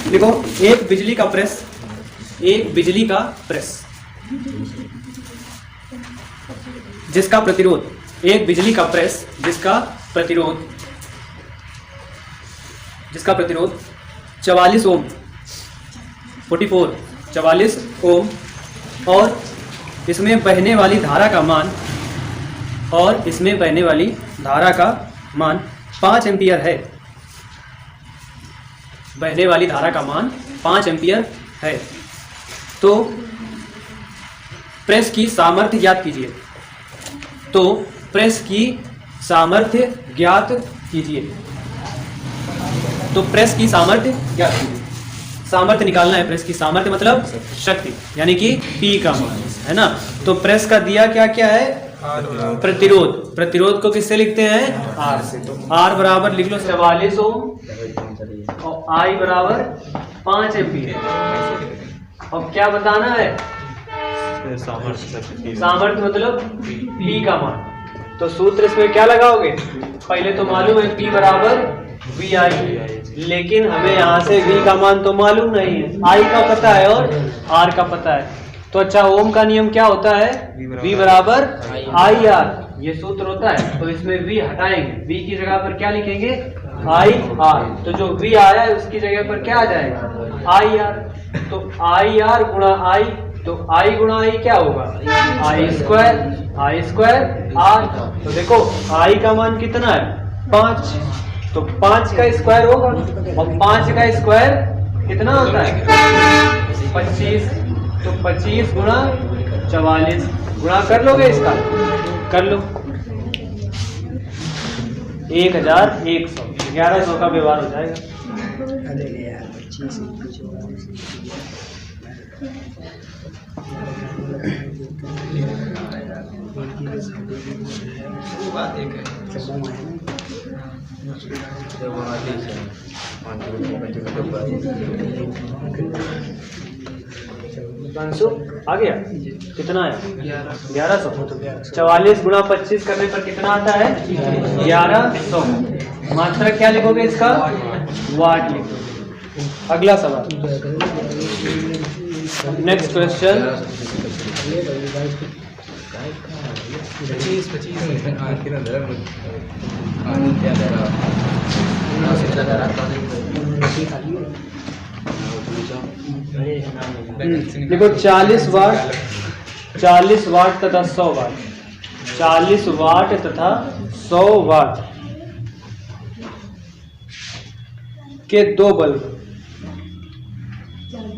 देखो, एक बिजली का प्रेस, एक बिजली का प्रेस जिसका प्रतिरोध, एक बिजली का प्रेस जिसका प्रतिरोध 44 ओम, 44 ओम, और इसमें बहने वाली धारा का मान, और इसमें बहने वाली धारा का मान 5 एम्पियर है। बहने वाली धारा का मान 5 एम्पियर है। तो प्रेस की सामर्थ्य ज्ञात कीजिए। तो प्रेस की सामर्थ्य ज्ञात कीजिए। तो प्रेस की सामर्थ्य ज्ञात कीजिए। सामर्थ्य निकालना है। प्रेस की सामर्थ्य मतलब शक्ति, यानी कि P का मान, है ना। तो प्रेस का दिया क्या क्या है? प्रतिरोध। प्रतिरोध को किससे लिखते हैं? R से। तो R बराबर लिख लो 44 ओम और I बराबर 5 एम्पीयर। अब क्या बताना है? सामर्थ्य मतलब P का मान। तो सूत्र इसमें क्या लगाओगे? पहले तो मालूम है P बराबर VI, लेकिन हमें यहाँ से V का मान तो मालूम नहीं है, I का पता है और R का पता है। तो अच्छा, ओम का नियम क्या होता है? V बराबर IR, ये सूत्र होता है। तो इसमें V हटाएंगे, V की जगह पर क्या लिखेंगे? IR। तो जो V आया है उसकी जगह पर क्या आ जाएगा? IR। तो IR गुणा I, तो I गुणा I क्या होगा? I square R। तो देखो I का मान कितना है? 5। तो 5 का स्क्वायर होगा, और 5 का स्क्वायर कितना होता है? 25। तो 25 गुणा 44, गुणा कर लोगे इसका? कर लो। 1100, 1100 का व्यवहार हो जाएगा। आ गया? कितना है? 1100। 44 गुणा 25 करने पर कितना आता है? 1100। मात्रा क्या लिखोगे इसका? वाट लिखोगे। अगला सवाल, नेक्स्ट क्वेश्चन। देखो 40 वाट तथा 100 वाट, 40 वाट तथा 100 वाट के दो बल्ब,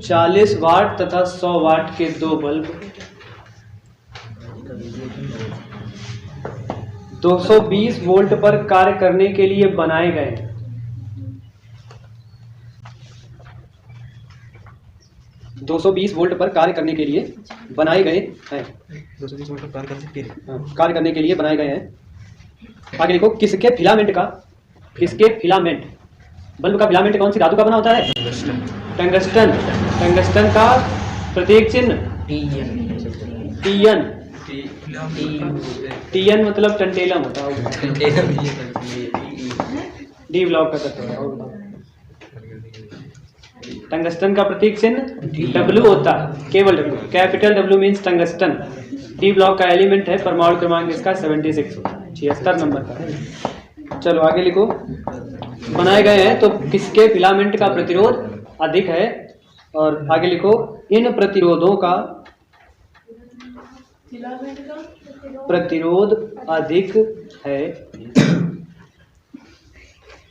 40 वाट तथा 100 वाट के दो बल्ब 220 वोल्ट पर कार्य करने के लिए बनाए गए हैं। 220 वोल्ट पर कार्य करने के लिए बनाए गए हैं। 220 वोल्ट पर कार्य करने के लिए बनाए गए हैं। आगे देखो, किसके फिलामेंट बल्ब का फिलामेंट कौन सी धातु का बना होता है? टंगस्टन। टंगस्टन का प्रतीक चिन्ह TN मतलब टंटेलम होता है। डी ब्लॉक का तत्व है। टंगस्टन का प्रतीक चिन्ह W होता है, केवल W। Capital W means tungsten. D block का एलिमेंट है, परमाणु क्रमांक इसका 76 76 नंबर का है। चलो आगे लिखो। बनाए गए हैं तो किसके फिलामेंट का प्रतिरोध अधिक है? और आगे लिखो, इन प्रतिरोधों का प्रतिरोध अधिक है।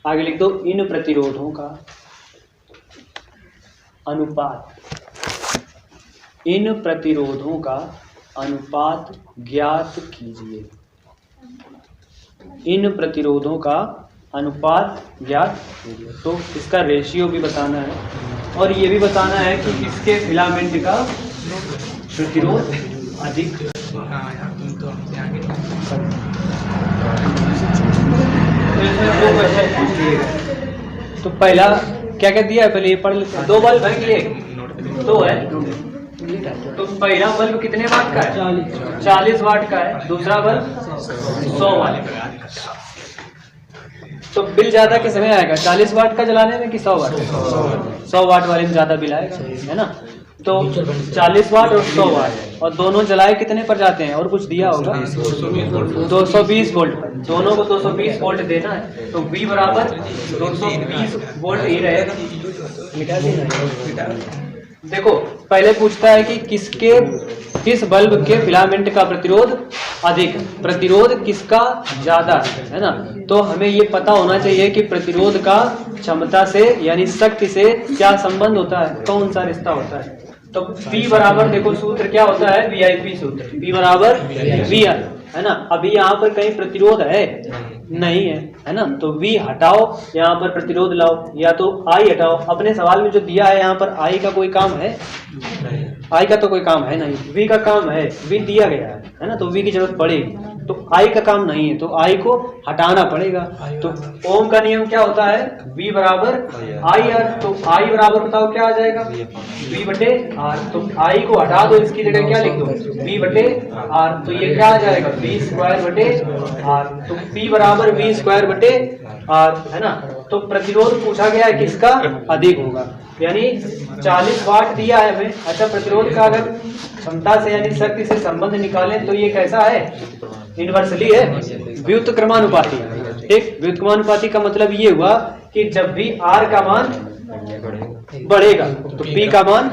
आगे लिख दो, इन प्रतिरोधों का अनुपात, इन प्रतिरोधों का अनुपात ज्ञात कीजिए। इन प्रतिरोधों का अनुपात ज्ञात कीजिए। तो इसका रेशियो भी बताना है, और ये भी बताना है कि इसके फिलामेंट का प्रतिरोध अधिक। तो पहला क्या क्या दिया है? पहले ये पढ़ लेते हैं। दो बल्ब है कि एक? दो है। तो पहला बल्ब कितने वाट का है? 40 वाट का है। दूसरा बल्ब 100 वाट का है। तो बिल ज्यादा किस में आएगा, 40 वाट का जलाने में कि 100 वाट? 100 वाट वाले में ज्यादा बिल आएगा, है ना। तो 40 वाट और 100 वाट, और दोनों जलाए कितने पर जाते हैं, और कुछ दिया होगा 220 वोल्ट पर, दोनों को 220 वोल्ट देना है। तो V बराबर 220 वोल्ट ही रहेगा। देखो पहले पूछता है कि किस बल्ब के फिलामेंट का प्रतिरोध अधिक, प्रतिरोध किसका ज्यादा है ना। तो हमें ये पता होना चाहिए कि प्रतिरोध का क्षमता से यानी शक्ति से क्या संबंध होता है, कौन सा रिश्ता होता है। तो P बराबर देखो सूत्र क्या होता है, VIP सूत्र, P बराबर VR, है ना। अभी यहाँ पर कहीं प्रतिरोध है नहीं है ना। तो V हटाओ, यहाँ पर प्रतिरोध लाओ, या तो I हटाओ। अपने सवाल में जो दिया है यहाँ पर I का कोई काम है, I का तो कोई काम है नहीं, V का काम है, V दिया गया है ना। तो V की जरूरत पड़ेगी, तो I का काम नहीं है, तो I को हटाना पड़ेगा। तो ओम का नियम क्या होता है, V बराबर IR। तो I बराबर बताओ क्या आ जाएगा, V बटे R। तो I को हटा दो, इसकी जगह क्या लिख दो, V बटे R। तो ये क्या आ जाएगा, V स्क्वायर बटे R। तो P बराबर V स्क्वायर बटे R, है ना। तो प्रतिरोध पूछा गया है किसका अधिक होगा, यानी 40 वाट दिया है हमें। अच्छा, प्रतिरोध का अगर क्षमता से यानी शक्ति से संबंध निकालें तो ये कैसा है, इनवर्सली है, व्युत्क्रमानुपाती। ठीक, व्युत्क्रमानुपाती का मतलब ये हुआ कि जब भी R का मान बढ़ेगा तो P का मान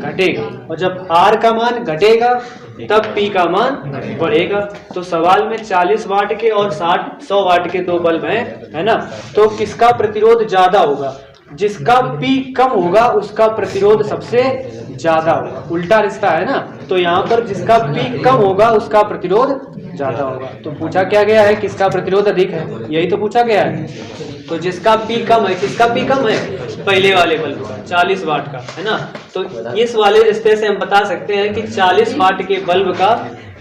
घटेगा, और जब R का मान घटेगा तब P का मान बढ़ेगा। तो सवाल में 40 वाट के और 100 वाट के दो बल्ब हैं, है ना। तो किसका प्रतिरोध ज्यादा होगा, जिसका P कम होगा उसका प्रतिरोध सबसे ज्यादा होगा, उल्टा रिश्ता है ना। तो यहाँ पर जिसका P कम होगा उसका प्रतिरोध ज्यादा होगा। तो पूछा क्या गया है, किसका प्रतिरोध अधिक है, यही तो पूछा गया है। तो जिसका P कम है, किसका P कम है, पहले वाले बल्ब का 40 वाट का, है ना। तो इस वाले रिश्ते से हम बता सकते हैं कि 40 वाट के बल्ब का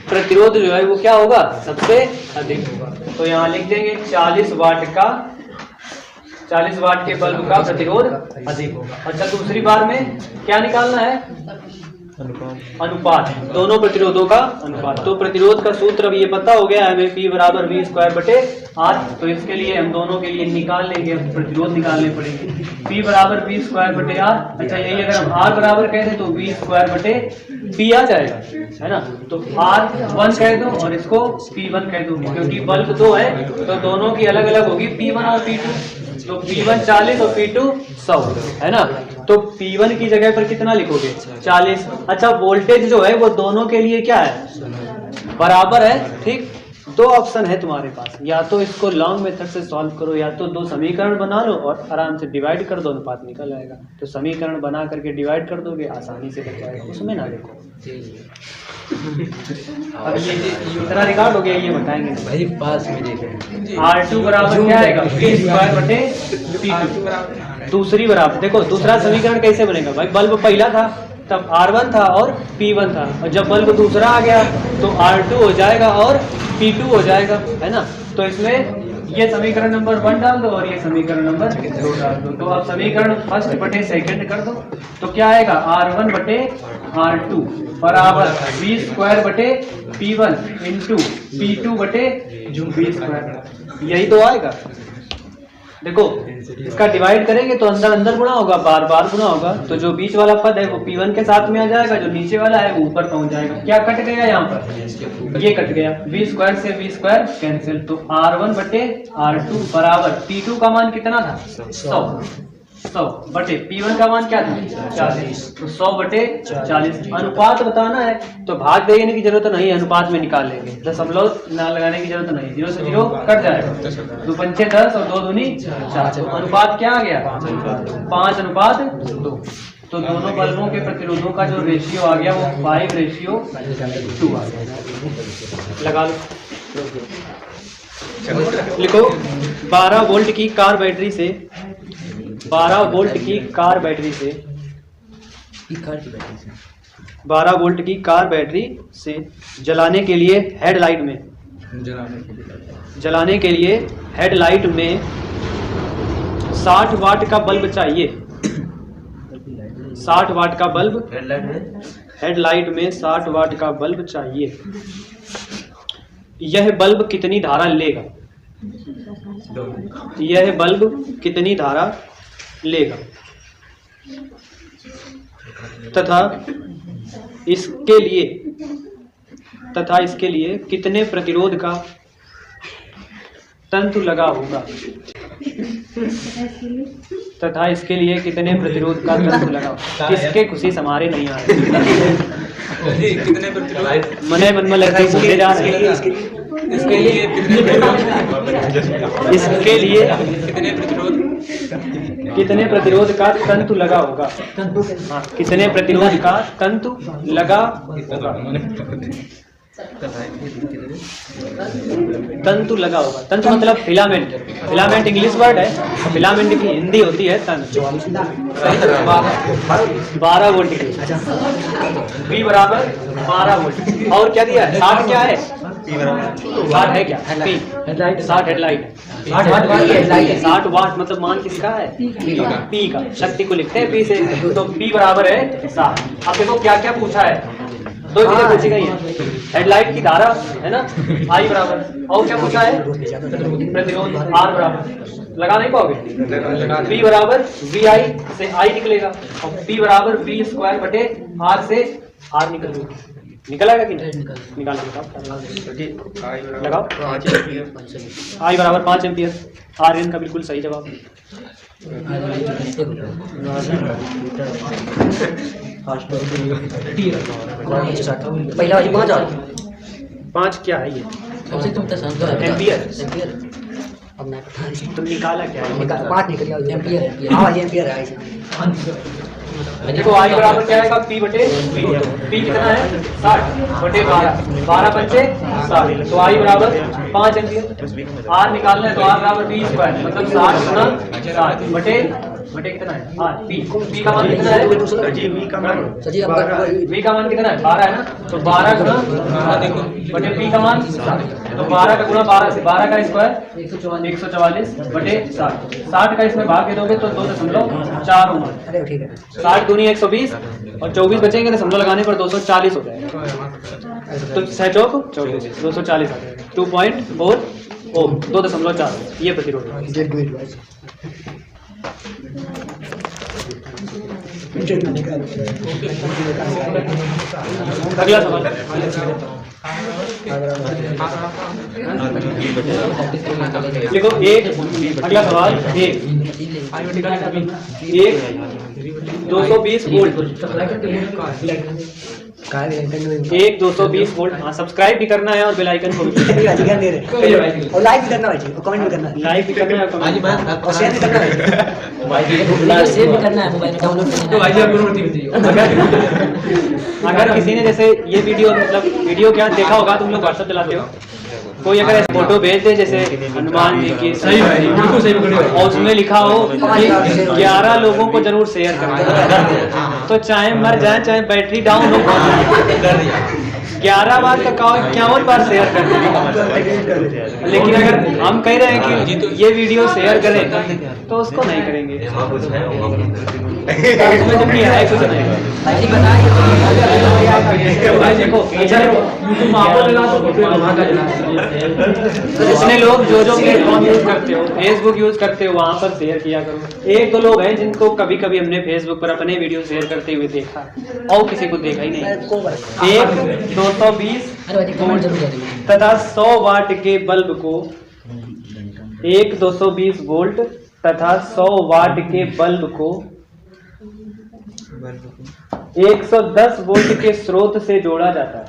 प्रतिरोध जो है वो क्या होगा, सबसे अधिक होगा। तो यहाँ लिख देंगे 40 वाट के बल्ब का प्रतिरोध अधिक होगा। अच्छा, दूसरी बार में क्या निकालना है, अनुपात, दोनों प्रतिरोधों का अनुपात। तो प्रतिरोध का सूत्र अब ये पता हो गया हमें, P बराबर V स्क्वायर बटे R। तो इसके लिए हम दोनों के लिए निकाल लेंगे, प्रतिरोध निकालने पड़ेंगे। P बराबर V स्क्वायर बटे R। अच्छा, यही अगर हम R बराबर कह दें तो V स्क्वायर बटे P आ जाएगा, है ना। तो R1 कह दो और इसको P1 कह दो, क्योंकि बल्ब दो है तो दोनों की अलग अलग होगी, P1 और P2। तो P1 40 और P2 100, है ना। तो P1 की जगह पर कितना लिखोगे, 40। अच्छा, वोल्टेज जो है वो दोनों के लिए क्या है, बराबर है। ठीक, दो ऑप्शन है तुम्हारे पास, या तो इसको लॉन्ग मेथड से सॉल्व करो, या तो दो समीकरण बना लो और आराम से डिवाइड कर दो, अनुपात निकल आएगा। तो समीकरण बना करके डिवाइड कर दोगे, आसानी से बच जाएगा, उसमें ना देखो। अब ये इतना रिकॉर्ड हो गया, ये बताएंगे भाई पास में देखें। R2 बराबर क्या आएगा, V स्क्वायर बटे P2। दूसरी बराबर देखो, दूसरा समीकरण कैसे बनेगा भाई, बल्ब पहला था तब R1 था और P1 था, और जब बल्ब दूसरा आ गया तो R2 हो जाएगा और P2 हो जाएगा, है ना। तो इसमें ये समीकरण नंबर 1 डाल दो और ये समीकरण नंबर 2 डाल दो। तो अब समीकरण फर्स्ट बटे सेकंड कर दो, तो क्या आएगा, R1 बटे R2 बराबर V स्क्वायर बटे P1 इंटू P2 बटे V स्क्वायर, यही तो आएगा। देखो इसका डिवाइड करेंगे तो अंदर अंदर गुणा होगा, बार बार गुणा होगा। तो जो बीच वाला पद है वो P1 के साथ में आ जाएगा, जो नीचे वाला है वो ऊपर पहुंच जाएगा। क्या कट गया यहाँ पर, ये कट गया, V स्क्वायर से V स्क्वायर कैंसिल। तो R1 बटे R2 बराबर P2 का मान कितना था, 100 बटे P1 का मान क्या था, 40। तो 100 बटे 40। अनुपात बताना है तो भाग देने की जरूरत नहीं है, अनुपात में निकाल लेंगे, दशमलव ना लगाने की जरूरत नहीं, 0 से 0 कट जाएगा, 2 पंचे 10 और 2 दूनी 4। तो अनुपात क्या आ गया, 5:2। तो दोनों बल्बों के प्रतिरोधों का जो रेशियो आ गया वो 5:2 आ गया। लगा लो, लिखो 12 वोल्ट की कार बैटरी से 12 वोल्ट की कार बैटरी से 12 वोल्ट की कार बैटरी से जलाने के लिए हेडलाइट में 60 वाट का बल्ब चाहिए। 60 वाट का बल्ब हेडलाइट में 60 वाट का बल्ब चाहिए। यह बल्ब कितनी धारा लेगा, यह बल्ब कितनी धारा लेगा तथा इसके लिए कितने प्रतिरोध का तंतु लगा होगा किसके खुशी समारे नहीं आ रहे मने मन में लगते बोले जा रहे हैं। इसके लिए कितने प्रतिरोध का तंतु लगा होगा। हाँ, कितने प्रतिरोध का तंतु लगा होगा। तंतु लगा होगा। तंतु मतलब फिलामेंट। फिलामेंट इंग्लिश वर्ड है, फिलामेंट की हिंदी होती है तंतु। 12 वोल्ट की V बराबर 12 वोल्ट। और क्या दिया है? 60 क्या है? 60 है क्या? P 60 हेडलाइट है। 60 वाट मतलब मान किसका है? P का। शक्ति को लिखते हैं P से, तो P बराबर है 60। अब देखो क्या क्या पूछा है। दो चीजें पूछी गई हैं, हेडलाइट की धारा है ना I बराबर, और क्या पूछा है? प्रतिरोध R बराबर। लगा नहीं पाओगे? V बराबर VI से I निकलेगा और P बराबर V स्क्वायर बटे R से R निकल आएगा कि नहीं? निकाल लगाओ। I बराबर 5 एम्पियर। आर्यन का बिल्कुल सही जवाब। पहला 5 क्या है ये? एम्पियर। अब तुम निकाला क्या है? 5 निकल गया एम्पियर। हाँ एम्पियर है। देखो I बराबर क्या आएगा? P बटे P कितना है? 60 बटे 12 पंचे 60, तो I बराबर 5 एम्पियर। R निकालना है तो R बराबर V स्क्वायर मतलब 60 गुना 60 बटे कितना है? P का मान कितना है? V का मान कितना है? 12 है ना, तो 12 गुना बटे P का मान 60, तो 12 का गुना 12 से 12 का स्क्वायर 144 बटे 60। 60 का इसमें भाग दे दोगे तो 2.4 होगा। 60 दूनी 120 और 24 बचेंगे, दशमलव लगाने पर 240 हो जाएगा। तो 6 चौक 24 240 आ जाएगा। 2.4 ओम 2.4 ये प्रतिरोध। अगला सवाल देखो अगला सवाल एक 220 वोल्ट 220 वोल्ट। हाँ सब्सक्राइब भी करना है और बेल आइकन को भी और लाइक भी करना है, कमेंट भी करना है, लाइक भी करना है और शेयर भी करना है। शेयर भी करना है, मोबाइल में डाउनलोड अगर किसी ने जैसे ये वीडियो मतलब वीडियो क्या देखा होगा, तुम लोग व्हाट्सएप चलाते हो, कोई अगर ऐसे फोटो भेज दे जैसे हनुमान जी की, सही बिल्कुल सही, और उसमें लिखा हो कि 11 लोगों को जरूर शेयर करना, तो चाहे मर जाए चाहे बैटरी डाउन हो 11 बार का 51 बार शेयर कर देंगे। लेकिन अगर हम कह रहे हैं कि ये वीडियो शेयर करें तो उसको नहीं करेंगे। उसमें जब नहीं है कुछ नहीं। देखो जितने लोग जो प्लेटफॉर्म यूज करते हो, फेसबुक यूज करते हो, वहाँ पर शेयर किया करो। 1-2 लोग हैं जिनको कभी कभी हमने फेसबुक पर अपने वीडियो शेयर करते हुए देखा और किसी को देखा ही नहीं। एक 220 तथा 100 वाट के बल्ब को 220 वोल्ट तथा 100 वाट के बल्ब को 110 वोल्ट के स्रोत से जोड़ा जाता है।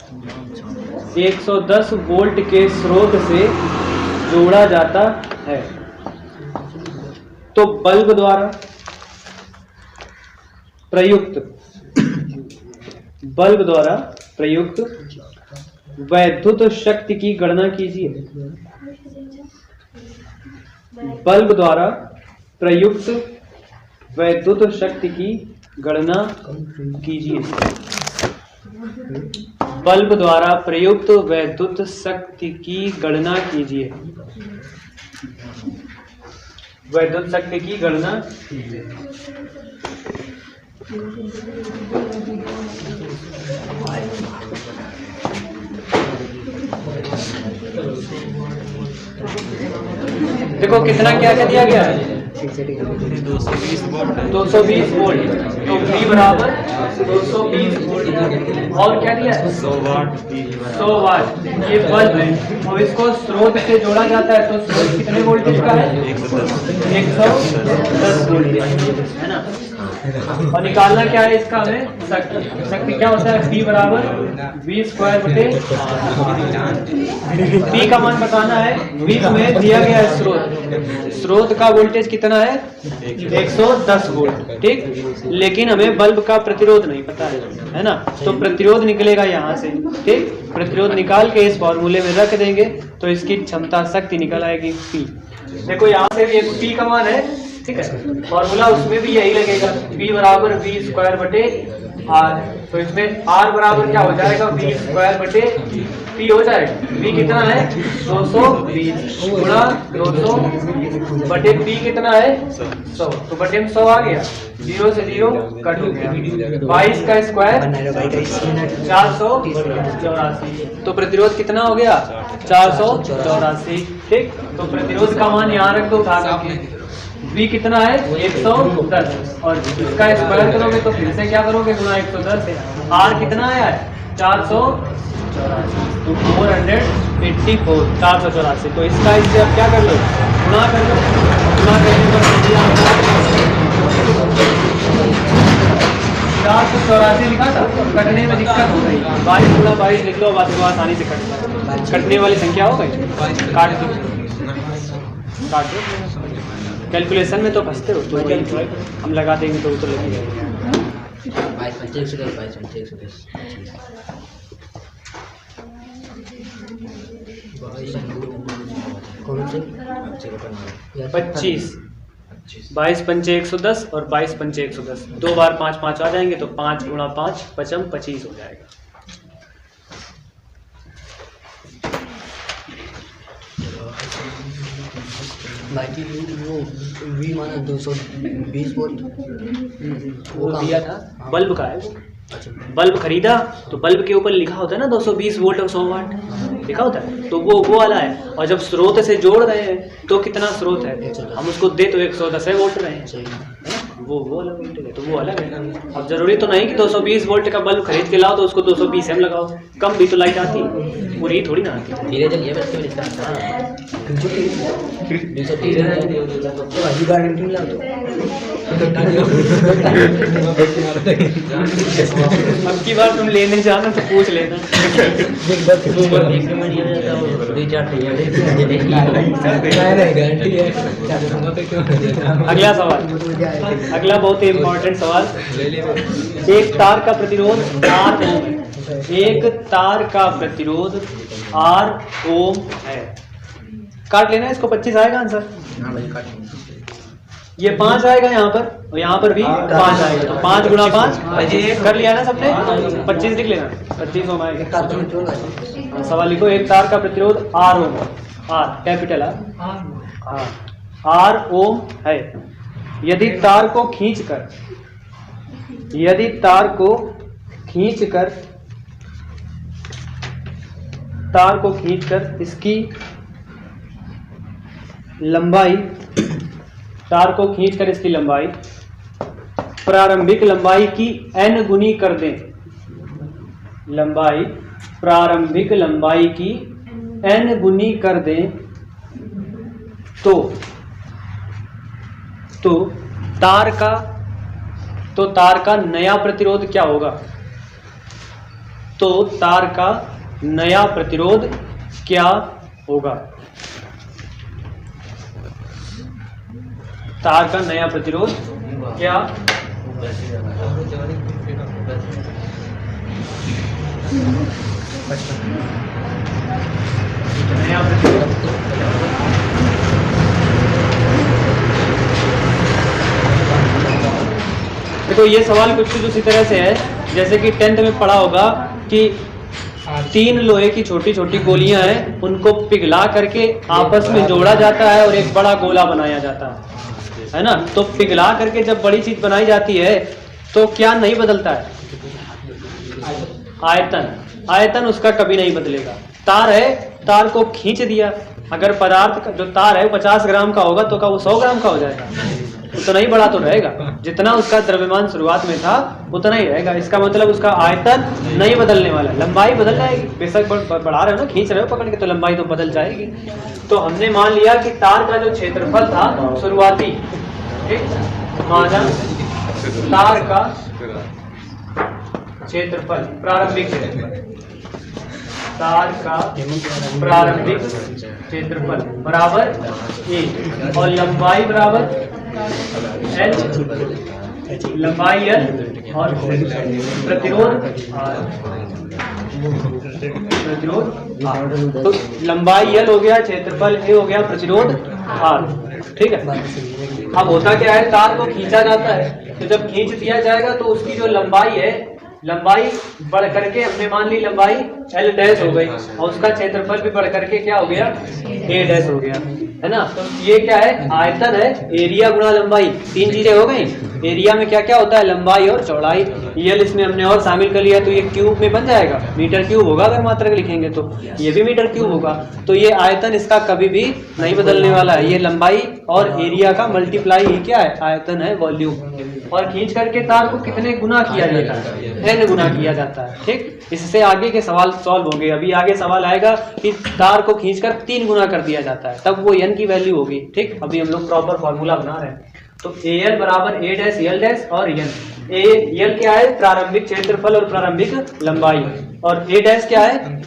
110 वोल्ट के स्रोत से जोड़ा जाता है, तो बल्ब द्वारा प्रयुक्त वैद्युत शक्ति की गणना कीजिए। बल्ब द्वारा प्रयुक्त वैद्युत शक्ति की गणना कीजिए। बल्ब द्वारा प्रयुक्त वैद्युत शक्ति की गणना कीजिए। वैद्युत शक्ति की गणना कीजिए। देखो कितना क्या दिया गया है, 220 वोल्ट। तो V बराबर 220 वोल्ट। और क्या दिया है, 100 वाट। ये बल्ब है और इसको स्रोत से जोड़ा जाता है, तो स्रोत कितने वोल्टेज का है, 110 वोल्ट है ना। और निकालना क्या है इसका, हमें शक्ति। शक्ति क्या होता है, P बराबर V² बटे P का मान बताना है। V में दिया गया है स्रोत का वोल्टेज कितना है, 110 वोल्ट, ठीक। लेकिन हमें बल्ब का प्रतिरोध नहीं पता है ना, तो प्रतिरोध निकलेगा यहाँ से, ठीक। प्रतिरोध निकाल के इस फॉर्मूले में रख देंगे तो इसकी क्षमता शक्ति निकल आएगी P। देखो यहाँ से भी एक P का मान है, ठीक है। फॉर्मूला उसमें भी यही लगेगा, P बराबर V² बटे R। तो इसमें R बराबर क्या हो जाएगा, V² बटे P हो जाएगा। V कितना है, 220 गुणा 200 बटे P कितना है, 100। तो बटे में 100 आ गया, 0 से 0 कट हो गया। 22 का स्क्वायर 484। तो प्रतिरोध कितना हो गया, 484, ठीक। तो प्रतिरोध का मान यहाँ रख दो उठा करके। V कितना है, 110 और इसका स्क्वायर करोगे तो फिर से क्या करोगे, गुणा 110 है। R कितना आया है, 484। तो इसका इससे अब क्या कर लो, गुणा कर लो। गुणा करने पर 484 लिखा था, कटने में दिक्कत हो गई। 22 गुणा 22 लिख लो, बात आसानी से कटने वाली संख्या हो गई, काट दो। कैलकुलेशन में तो फंसते हो, तो हम लगा देंगे तो लग जाएगा। 25 22 पंचे 110 और 22 पंचे 110, 2 बार 5 5 आ जाएंगे, तो 5 गुणा 5 पचम 25 हो जाएगा। बाकी वो V माना 220 वोल्ट वो दिया था, बल्ब का है वो। बल्ब खरीदा तो बल्ब के ऊपर लिखा होता है ना 220 वोल्ट और 100 वाट लिखा होता है, तो वो वाला है। और जब स्रोत से जोड़ रहे हैं तो कितना स्रोत है, हम उसको दे तो 110 वोल्ट रहे हैं, वो अलग वोल्टेज है, तो वो अलग है। अब जरूरी तो नहीं कि 220 वोल्ट का बल्ब खरीद के लाओ तो उसको 220 एम लगाओ, कम भी तो लाइट आती है, पूरी थोड़ी ना आती है। धीरे चलिए बच्चे अब की बार तुम लेने जाना तो पूछ लेना। अगला सवाल, अगला बहुत ही इम्पोर्टेंट सवाल। एक तार का प्रतिरोध R ओम है, एक तार का प्रतिरोध R ओम है। काट लेना इसको, 25 आएगा आंसर। ये 5 आएगा यहाँ पर और यहाँ पर भी 5 आएगा, तो 5 गुणा 5 कर लिया ना सबने, 25 लिख लेना, 25 ओम आएगा। सवाल लिखो, एक तार का प्रतिरोध R ओम, R कैपिटल R ओम है। यदि तार को खींचकर इसकी लंबाई, प्रारंभिक लंबाई की n गुनी कर दें, प्रारंभिक लंबाई की n गुनी कर दें, तो तार का नया प्रतिरोध क्या होगा? तो तार का नया प्रतिरोध क्या होगा? तार का नया प्रतिरोध क्या? नया प्रतिरोध देखो, ये सवाल कुछ उसी तरह से है जैसे कि 10th में पढ़ा होगा कि 3 लोहे की छोटी छोटी गोलियां हैं, उनको पिघला करके आपस में जोड़ा जाता है और एक बड़ा गोला बनाया जाता है ना। तो पिघला करके जब बड़ी चीज बनाई जाती है तो क्या नहीं बदलता है? आयतन उसका कभी नहीं बदलेगा। तार है तार को खींच दिया, अगर पदार्थ का जो तार है वो 50 ग्राम का होगा तो क्या वो 100 ग्राम का हो जाएगा? उतना ही बड़ा तो रहेगा, जितना उसका द्रव्यमान शुरुआत में था उतना ही रहेगा। इसका मतलब उसका आयतन नहीं बदलने वाला, लंबाई बदल जाएगी। बेशक बढ़ा रहे हो ना, खींच रहे हो पकड़ के, तो लंबाई तो बदल जाएगी। तो हमने मान लिया कि तार का जो क्षेत्रफल था शुरुआती, ठीक, माना तार का क्षेत्रफल, प्रारंभिक क्षेत्रफल, तार का प्रारंभिक क्षेत्रफल बराबर ए और लंबाई बराबर एल, लंबाई एल और प्रतिरोध आर। तो लंबाई एल हो गया, क्षेत्रफल ए हो गया, प्रतिरोध आर, ठीक है। अब होता क्या है, तार को खींचा जाता है, तो जब खींच दिया जाएगा तो उसकी जो लंबाई है, लंबाई बढ़ करके हमने मान ली लंबाई एल डैश हो गई और उसका क्षेत्रफल भी बढ़ करके क्या हो गया, ए डैश हो गया, है ना। तो ये क्या है, आयतन है, एरिया गुणा लंबाई, तीन चीजें हो गई। एरिया में क्या क्या होता है, लंबाई और चौड़ाई। एल इसमें हमने और शामिल कर लिया तो ये क्यूब में बन जाएगा, मीटर क्यूब होगा अगर मात्रक लिखेंगे तो, ये भी मीटर क्यूब होगा। तो ये आयतन इसका कभी भी नहीं बदलने वाला है, ये लंबाई और एरिया का मल्टीप्लाई ही क्या है, आयतन है, वॉल्यूम। और खींच करके तार को कितने गुना किया जाता है, एन गुना किया जाता है, ठीक। इससे आगे के सवाल सॉल्व हो गए। अभी आगे सवाल आएगा कि तार को खींचकर 3 गुना कर दिया जाता है, तब वो एन की वैल्यू होगी, ठीक। अभी हम लोग प्रॉपर फॉर्मूला बना रहे हैं। तो ए एल बराबर ए डैश एल डैश और एन। ए एल क्या है, प्रारंभिक क्षेत्रफल और प्रारंभिक लंबाई, और ए डैश क्या है,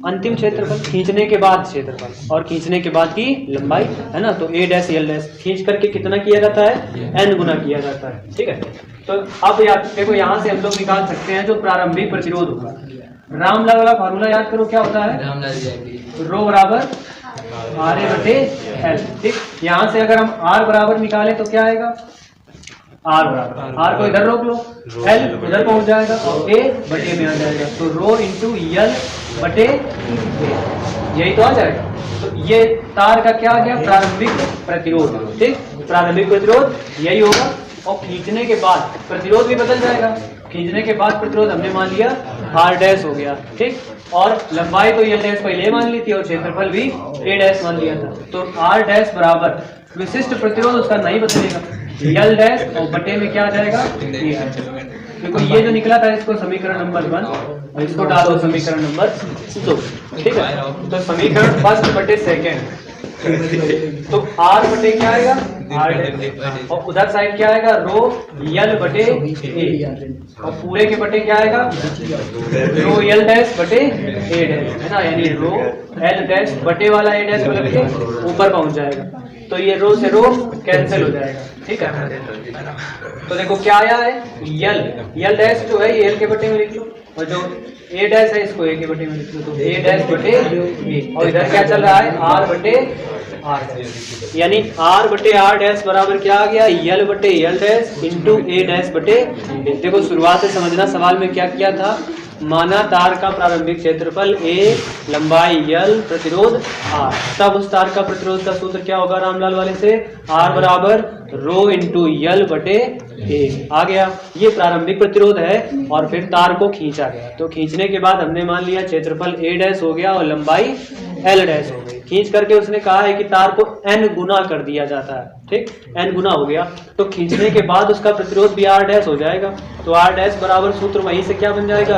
अंतिम क्षेत्रफल, खींचने के बाद क्षेत्रफल और खींचने के बाद की लंबाई, है ना। तो ए डैश एल डैश खींच करके कितना किया जाता है, एन गुना किया जाता है, ठीक है। तो अब देखो यहाँ से हम लोग निकाल सकते हैं जो प्रारंभिक प्रतिरोध होगा। रामलाल वाला फॉर्मूला याद करो, क्या होता है, रो बराबर आर ए बटे एल, ठीक। यहाँ से अगर हम आर बराबर निकाले तो क्या आएगा, आर बराबर, आर को इधर रोक लो, एल इधर पहुंच जाएगा और ए बटे में आ जाएगा। तो रो इंटू एल बटे ए, यही तो आ जाएगा। तो ये तार का क्या आ गया, प्रारंभिक प्रतिरोध, ठीक। प्रारंभिक प्रतिरोध यही होगा और खींचने के बाद प्रतिरोध भी बदल जाएगा। खींचने के बाद प्रतिरोध हमने मान लिया आर डैश हो गया, ठीक। और लंबाई तो एल डैश पहले मान ली थी और क्षेत्रफल भी ए डैश मान लिया था। तो आर डैश बराबर विशिष्ट प्रतिरोध उसका नहीं बदलेगा, एल डैश और बटे में क्या आ जाएगा, देखो ये जो निकला था इसको समीकरण नंबर 1 और इसको डालो समीकरण नंबर 2, ठीक है। तो समीकरण फर्स्ट बटे सेकेंड, तो आर बटे क्या आएगा, आर और उधर साइड क्या आएगा, रो एल बटे ए और पूरे के बटे क्या आएगा, रो एल डैश बटे ए डैश, है ना। यानी रो एल डैश बटे वाला ए डैश मतलब के ऊपर पहुंच जाएगा। तो ये रो से रो कैंसिल हो जाएगा, ठीक है। तो देखो क्या आया है, एल डैश जो है ये एल के बटे में लिख लो और जो ए डैश है इसको ए के बटे में लिख लो। तो ए डैश बटे ए और इधर क्या चल रहा है, आर बटे आर डैश, यानी आर बटे आर डैश बराबर क्या आ गया, एल बटे एल डैश इंटू ए डैश बटे ए। देखो शुरुआत से समझना, सवाल में क्या किया था, माना तार का प्रारंभिक क्षेत्रफल ए, लंबाई एल, प्रतिरोध आर, तब उस तार का प्रतिरोध का सूत्र क्या होगा रामलाल वाले से, आर बराबर रो इंटू एल बटे ए आ गया। ये प्रारंभिक प्रतिरोध है और फिर तार को खींचा गया। तो खींचने के बाद हमने मान लिया क्षेत्रफल ए डैश हो गया और लंबाई एल डैश हो गई। खींच करके उसने कहा है कि तार को एन गुना कर दिया जाता है, ठीक, एन गुना हो गया। तो खींचने के बाद उसका प्रतिरोध भी आर डैश हो जाएगा। तो आर डैश बराबर सूत्र वहीं से क्या बन जाएगा,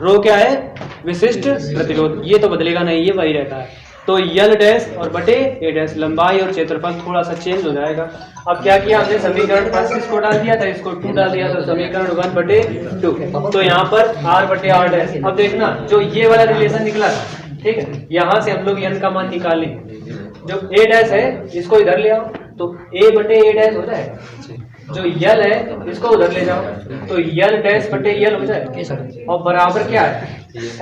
रो क्या है, विशिष्ट प्रतिरोध, ये तो बदलेगा नहीं, ये वही रहता है। तो एल डैश और बटे ए डैश, लंबाई और क्षेत्रफल थोड़ा सा चेंज हो जाएगा। अब क्या किया हमने, समीकरण फर्स्ट इसको डाल दिया था, इसको 2 डाल दिया, तो समीकरण 1 बटे 2। तो यहाँ पर आर बटे आर डैश। अब देखना जो ये वाला रिलेशन निकला, ठीक है, यहाँ से हम लोग एन का मान निकालें। जो ए डैश है इसको इधर ले आओ तो ए बटे ए डैश हो जाएगा। जो यल है इसको उधर ले जाओ तो यल डैश बटे यल हो जाए और बराबर क्या है,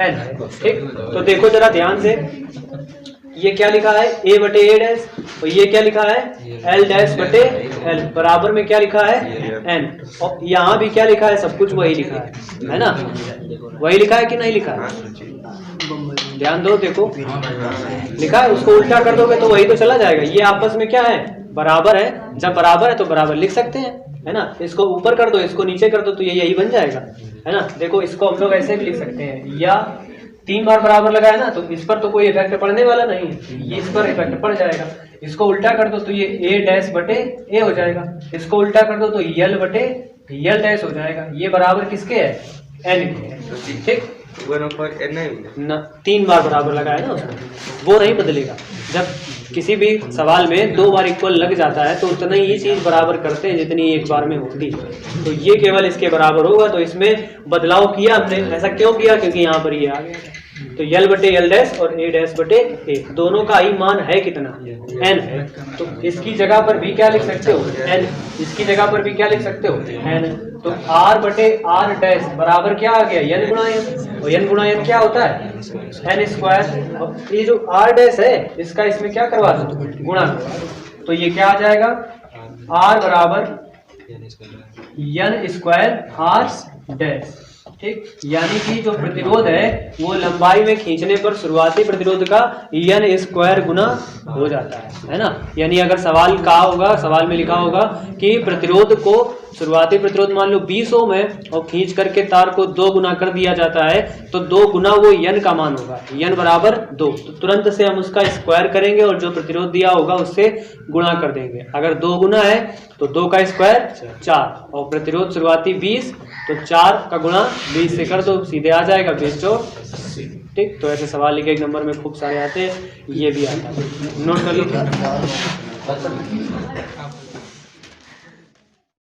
एन, ठीक। तो देखो जरा ध्यान से, ये क्या लिखा है, ए बटे ए डैश, और ये क्या लिखा है, एल डैश बटे एल, बराबर में क्या लिखा है, एन। और यहाँ भी क्या लिखा है, सब कुछ वही लिखा है ना, वही लिखा है कि नहीं लिखा है, ध्यान दो, देखो लिखा है, उसको उल्टा कर दोगे तो वही तो चला जाएगा। ये आपस में क्या है, बराबर है। जब बराबर है तो बराबर लिख सकते हैं, है ना। इसको ऊपर कर दो, इसको नीचे कर दो, तो ये यही बन जाएगा, है ना। देखो इसको हम लोग ऐसे भी लिख सकते हैं, या 3 बार बराबर लगाया ना, तो इस पर तो कोई इफेक्ट पड़ने वाला नहीं है, ये इस पर इफेक्ट पड़ जाएगा। इसको उल्टा कर दो तो ये ए डैश बटे ए हो जाएगा, इसको उल्टा कर दो तो यल बटे यल डैश हो जाएगा। ये बराबर किसके है? एन के। ठीक, 3 बार बराबर लगाया ना उसमें, वो नहीं बदलेगा। जब किसी भी सवाल में 2 बार इक्वल लग जाता है तो उतना ही चीज बराबर करते हैं जितनी एक बार में होती है। तो ये केवल इसके बराबर होगा, तो इसमें बदलाव किया हमने। ऐसा क्यों किया? क्योंकि यहाँ पर ये आ गया। तो यल बटे यल डैश और ए डैश बटे ए, दोनों का आई मान है कितना? एन है। तो इसकी जगह पर भी क्या लिख सकते हो? एन। इसकी जगह पर भी क्या लिख सकते हो? एन। तो आर बटे आर डैश बराबर क्या आ गया? एन गुणा एन। और एन गुणा एन क्या होता है? N square. और ये जो आर डैश है इसका इसमें क्या करवा दो? गुणा करवा। तो ये क्या आ जाएगा? आर बराबर एन स्क्वायर आर डैश। ठीक, यानी कि जो प्रतिरोध है वो लंबाई में खींचने पर शुरुआती प्रतिरोध का एन स्क्वायर गुना हो जाता है ना। यानी अगर सवाल का होगा, सवाल में लिखा होगा कि प्रतिरोध को, शुरुआती प्रतिरोध मान लो 20 ओम है और खींच करके तार को 2 गुना कर दिया जाता है, तो 2 गुना वो एन का मान होगा, एन बराबर 2। तो तुरंत से हम उसका स्क्वायर करेंगे और जो प्रतिरोध दिया होगा उससे गुणा कर देंगे। अगर 2 गुना है तो 2 का स्क्वायर 4, और प्रतिरोध शुरुआती 20, तो 4 का गुणा 20 से कर दो, सीधे आ जाएगा 20। ठीक, तो ऐसे सवाल लिखे 1 नंबर में खूब सारे आते हैं, ये भी आता है, नोट कर लो।